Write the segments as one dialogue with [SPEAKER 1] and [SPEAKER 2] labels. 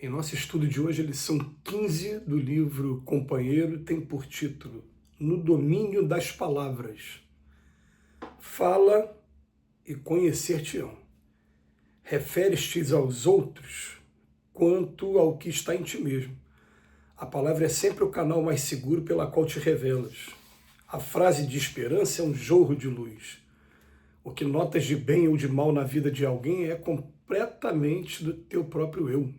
[SPEAKER 1] Em nosso estudo de hoje, a lição 15 do livro Companheiro tem por título No Domínio das Palavras. Fala e conhecer-te-ão. Referes-te aos outros quanto ao que está em ti mesmo. A palavra é sempre o canal mais seguro pela qual te revelas. A frase de esperança é um jorro de luz. O que notas de bem ou de mal na vida de alguém é completamente do teu próprio eu.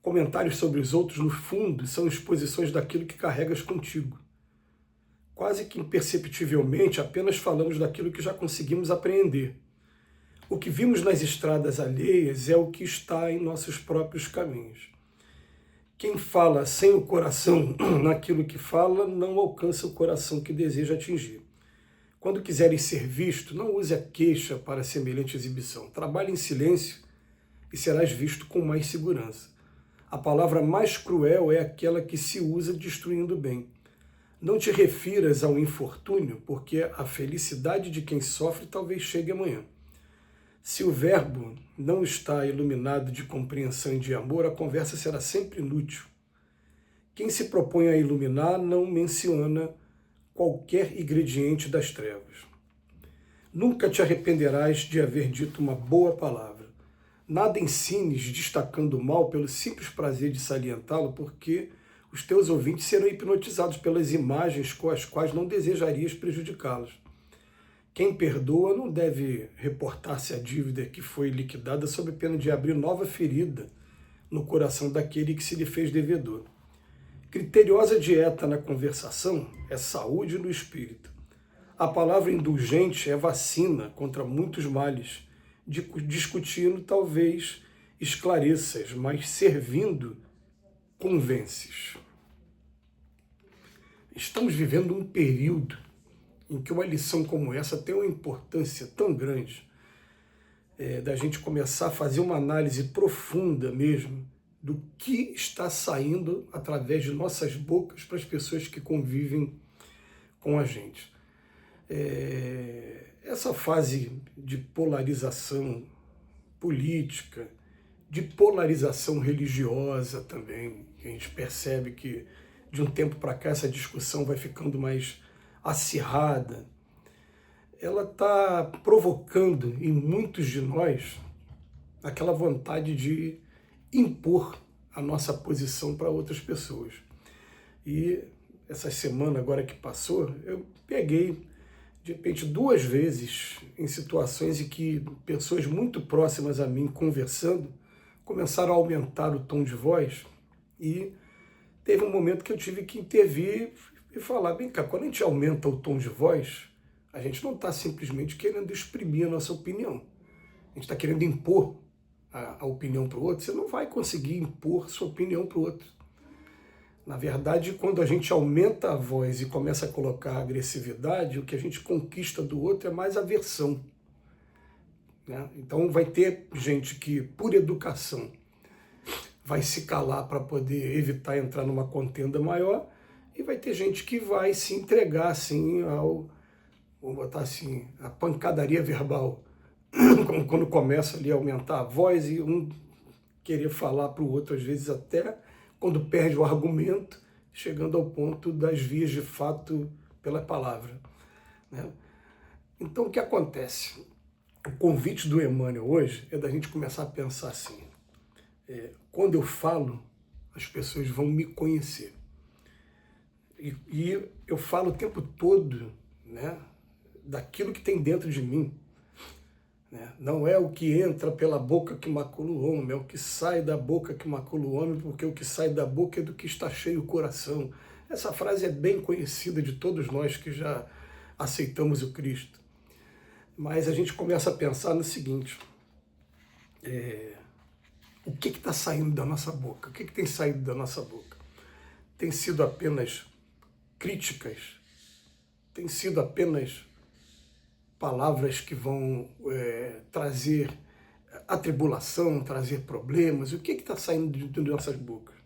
[SPEAKER 1] Comentários sobre os outros, no fundo, são exposições daquilo que carregas contigo. Quase que imperceptivelmente, apenas falamos daquilo que já conseguimos apreender. O que vimos nas estradas alheias é o que está em nossos próprios caminhos. Quem fala sem o coração naquilo que fala, não alcança o coração que deseja atingir. Quando quiseres ser visto, não use a queixa para semelhante exibição. Trabalhe em silêncio e serás visto com mais segurança. A palavra mais cruel é aquela que se usa destruindo o bem. Não te refiras ao infortúnio, porque a felicidade de quem sofre talvez chegue amanhã. Se o verbo não está iluminado de compreensão e de amor, a conversa será sempre inútil. Quem se propõe a iluminar não menciona qualquer ingrediente das trevas. Nunca te arrependerás de haver dito uma boa palavra. Nada ensines destacando o mal pelo simples prazer de salientá-lo, porque os teus ouvintes serão hipnotizados pelas imagens com as quais não desejarias prejudicá-los. Quem perdoa não deve reportar-se a dívida que foi liquidada sob pena de abrir nova ferida no coração daquele que se lhe fez devedor. Criteriosa dieta na conversação é saúde no espírito. A palavra indulgente é vacina contra muitos males. Discutindo, talvez esclareças, mas servindo, convences. Estamos vivendo um período em que uma lição como essa tem uma importância tão grande, da gente começar a fazer uma análise profunda mesmo do que está saindo através de nossas bocas para as pessoas que convivem com a gente. Essa fase de polarização política, de polarização religiosa também, que a gente percebe que de um tempo para cá essa discussão vai ficando mais acirrada, ela está provocando em muitos de nós aquela vontade de impor a nossa posição para outras pessoas. E essa semana agora que passou, eu peguei de repente 2 vezes em situações em que pessoas muito próximas a mim conversando começaram a aumentar o tom de voz, e teve um momento que eu tive que intervir e falar, bem cá, quando a gente aumenta o tom de voz, a gente não está simplesmente querendo exprimir a nossa opinião, a gente está querendo impor a opinião para o outro. Você não vai conseguir impor sua opinião para o outro. Na verdade, quando a gente aumenta a voz e começa a colocar agressividade, o que a gente conquista do outro é mais aversão, né? Então vai ter gente que, por educação, vai se calar para poder evitar entrar numa contenda maior, e vai ter gente que vai se entregar assim ao, vamos botar assim, a pancadaria verbal, quando começa ali a aumentar a voz e um querer falar para o outro, às vezes até quando perde o argumento, chegando ao ponto das vias de fato pela palavra, né? Então, o que acontece? O convite do Emmanuel hoje é da gente começar a pensar assim, quando eu falo, as pessoas vão me conhecer. E eu falo o tempo todo, né, daquilo que tem dentro de mim. Não é o que entra pela boca que macula o homem, é o que sai da boca que macula o homem, porque o que sai da boca é do que está cheio o coração. Essa frase é bem conhecida de todos nós que já aceitamos o Cristo. Mas a gente começa a pensar no seguinte, o que está saindo da nossa boca? O que tem saído da nossa boca? Tem sido apenas críticas? Tem sido apenas palavras que vão trazer atribulação, trazer problemas? O que está saindo de nossas bocas?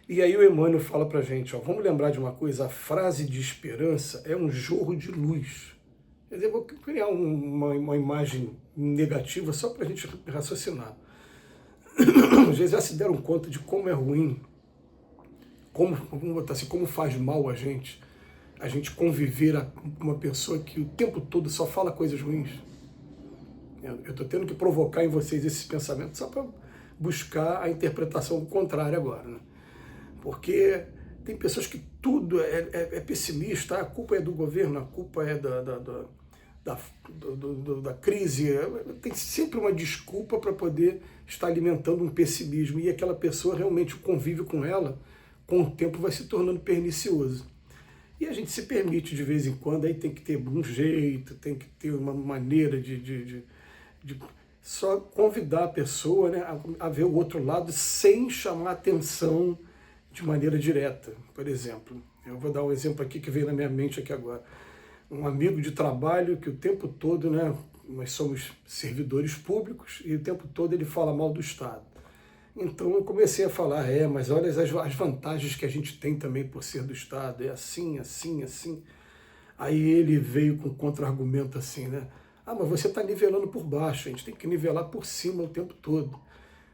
[SPEAKER 1] E aí o Emmanuel fala para a gente, vamos lembrar de uma coisa, a frase de esperança é um jorro de luz. Quer dizer, eu vou criar uma imagem negativa só para a gente raciocinar. Eles já se deram conta de como é ruim, vamos botar assim, como faz mal a gente conviver com uma pessoa que o tempo todo só fala coisas ruins. Eu estou tendo que provocar em vocês esse pensamento só para buscar a interpretação contrária agora, né? Porque tem pessoas que tudo é pessimista, a culpa é do governo, a culpa é da crise, tem sempre uma desculpa para poder estar alimentando um pessimismo, e aquela pessoa realmente, o convívio com ela, com o tempo vai se tornando pernicioso. E a gente se permite de vez em quando, aí tem que ter um jeito, tem que ter uma maneira de só convidar a pessoa, né, a ver o outro lado sem chamar atenção de maneira direta. Por exemplo, eu vou dar um exemplo aqui que veio na minha mente aqui agora. Um amigo de trabalho que o tempo todo, né, nós somos servidores públicos, e o tempo todo ele fala mal do Estado. Então eu comecei a falar, mas olha as vantagens que a gente tem também por ser do Estado, é assim, assim, assim. Aí ele veio com contra-argumento assim, né? Mas você está nivelando por baixo, a gente tem que nivelar por cima o tempo todo.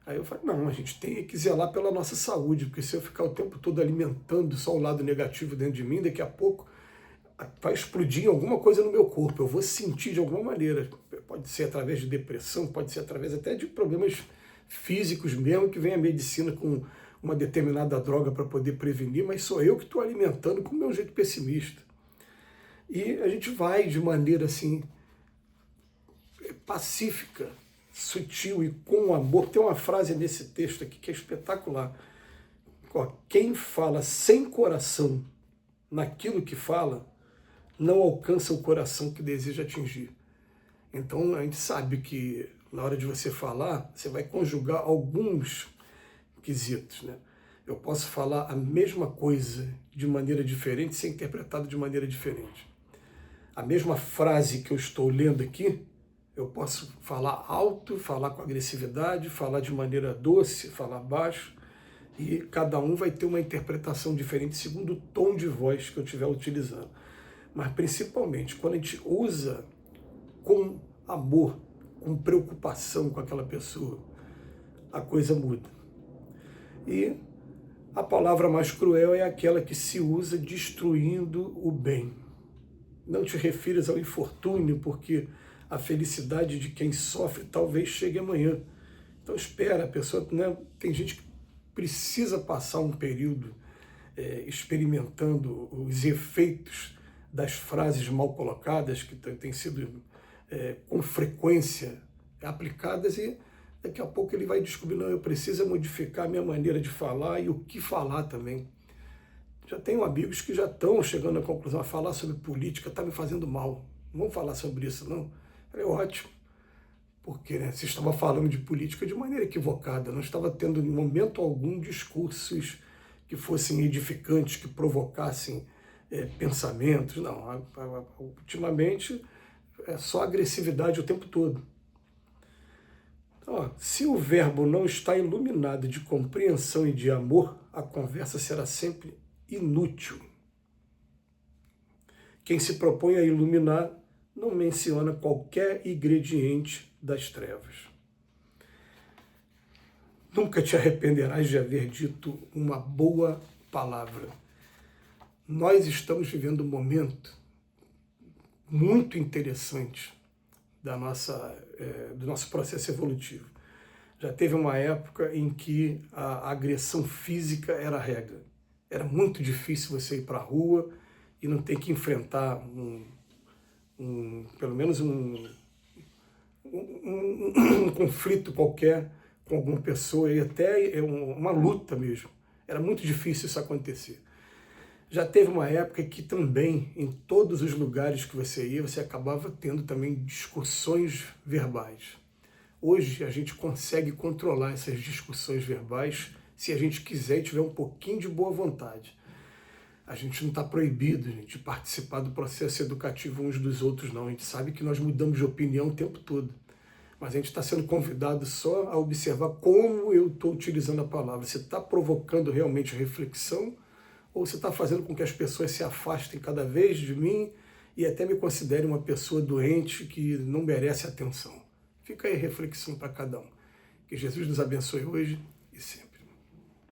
[SPEAKER 1] Aí eu falei, não, a gente tem que zelar pela nossa saúde, porque se eu ficar o tempo todo alimentando só o lado negativo dentro de mim, daqui a pouco vai explodir alguma coisa no meu corpo, eu vou sentir de alguma maneira. Pode ser através de depressão, pode ser através até de problemas físicos mesmo, que vem a medicina com uma determinada droga para poder prevenir, mas sou eu que estou alimentando com o meu jeito pessimista. E a gente vai de maneira assim, pacífica, sutil e com amor. Tem uma frase nesse texto aqui que é espetacular. Quem fala sem coração naquilo que fala, não alcança o coração que deseja atingir. Então a gente sabe que na hora de você falar, você vai conjugar alguns quesitos, né? Eu posso falar a mesma coisa de maneira diferente, ser interpretado de maneira diferente. A mesma frase que eu estou lendo aqui, eu posso falar alto, falar com agressividade, falar de maneira doce, falar baixo, e cada um vai ter uma interpretação diferente segundo o tom de voz que eu estiver utilizando. Mas principalmente quando a gente usa com amor, com preocupação com aquela pessoa, a coisa muda. E a palavra mais cruel é aquela que se usa destruindo o bem. Não te refiras ao infortúnio, porque a felicidade de quem sofre talvez chegue amanhã. Então espera, a pessoa, né, tem gente que precisa passar um período experimentando os efeitos das frases mal colocadas, que têm sido com frequência aplicadas, e daqui a pouco ele vai descobrir, não, eu preciso modificar a minha maneira de falar e o que falar também. Já tenho amigos que já estão chegando à conclusão, a falar sobre política está me fazendo mal, não vamos falar sobre isso não. Eu falei, ótimo, porque né, você estava falando de política de maneira equivocada, não estava tendo em momento algum discursos que fossem edificantes, que provocassem pensamentos, não. Ultimamente é só agressividade o tempo todo. Então, se o verbo não está iluminado de compreensão e de amor, a conversa será sempre inútil. Quem se propõe a iluminar não menciona qualquer ingrediente das trevas. Nunca te arrependerás de haver dito uma boa palavra. Nós estamos vivendo um momento muito interessante do nosso processo evolutivo. Já teve uma época em que a agressão física era a regra. Era muito difícil você ir para a rua e não ter que enfrentar pelo menos um conflito qualquer com alguma pessoa, e até uma luta mesmo. Era muito difícil isso acontecer. Já teve uma época que também, em todos os lugares que você ia, você acabava tendo também discussões verbais. Hoje a gente consegue controlar essas discussões verbais se a gente quiser e tiver um pouquinho de boa vontade. A gente não está proibido, gente, de participar do processo educativo uns dos outros, não. A gente sabe que nós mudamos de opinião o tempo todo. Mas a gente está sendo convidado só a observar como eu estou utilizando a palavra. Você está provocando realmente reflexão, ou você está fazendo com que as pessoas se afastem cada vez de mim e até me considerem uma pessoa doente que não merece atenção? Fica aí a reflexão para cada um. Que Jesus nos abençoe hoje e sempre.